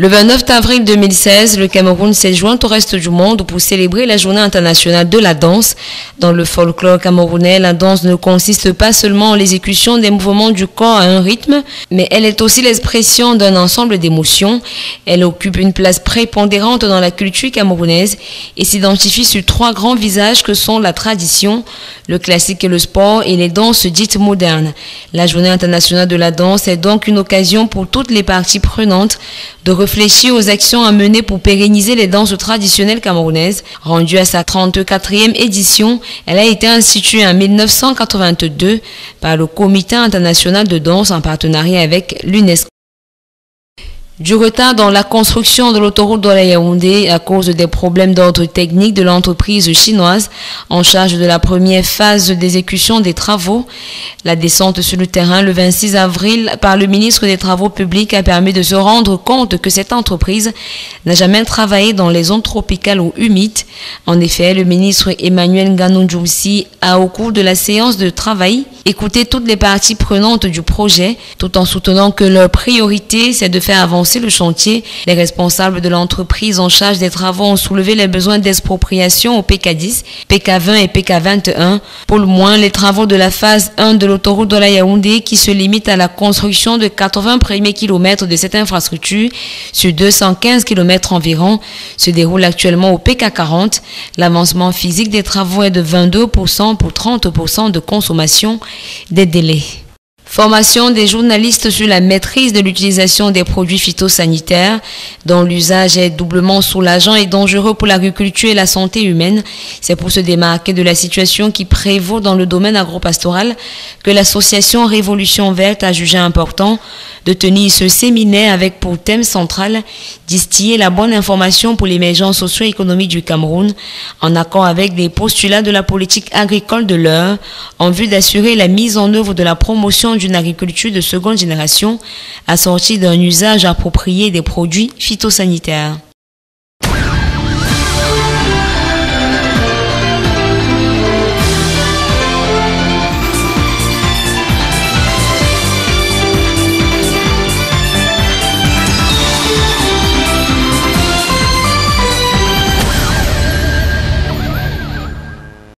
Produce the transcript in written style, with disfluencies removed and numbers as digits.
Le 29 avril 2016, le Cameroun s'est joint au reste du monde pour célébrer la Journée internationale de la danse. Dans le folklore camerounais, la danse ne consiste pas seulement en l'exécution des mouvements du corps à un rythme, mais elle est aussi l'expression d'un ensemble d'émotions. Elle occupe une place prépondérante dans la culture camerounaise et s'identifie sur trois grands visages que sont la tradition, le classique et le sport et les danses dites modernes. La Journée internationale de la danse est donc une occasion pour toutes les parties prenantes de réfléchir aux actions à mener pour pérenniser les danses traditionnelles camerounaises. Rendue à sa 34e édition, elle a été instituée en 1982 par le Comité international de danse en partenariat avec l'UNESCO. Du retard dans la construction de l'autoroute Douala-Yaoundé à cause des problèmes d'ordre technique de l'entreprise chinoise en charge de la première phase d'exécution des travaux. La descente sur le terrain le 26 avril par le ministre des Travaux publics a permis de se rendre compte que cette entreprise n'a jamais travaillé dans les zones tropicales ou humides. En effet, le ministre Emmanuel Nganou-Djoussi a, au cours de la séance de travail, écouté toutes les parties prenantes du projet, tout en soutenant que leur priorité, c'est de faire avancer le chantier. Les responsables de l'entreprise en charge des travaux ont soulevé les besoins d'expropriation au PK10, PK20 et PK21. Pour le moins, les travaux de la phase 1 de l'autoroute Douala-Yaoundé, qui se limite à la construction de 80 premiers kilomètres de cette infrastructure sur 215 kilomètres environ, se déroulent actuellement au PK40. L'avancement physique des travaux est de 22% pour 30% de consommation des délais. Formation des journalistes sur la maîtrise de l'utilisation des produits phytosanitaires dont l'usage est doublement soulageant et dangereux pour l'agriculture et la santé humaine. C'est pour se démarquer de la situation qui prévaut dans le domaine agropastoral que l'association Révolution Verte a jugé important de tenir ce séminaire avec pour thème central distiller la bonne information pour l'émergence socio-économique du Cameroun en accord avec les postulats de la politique agricole de l'heure en vue d'assurer la mise en œuvre de la promotion d'une agriculture de seconde génération assortie d'un usage approprié des produits phytosanitaires.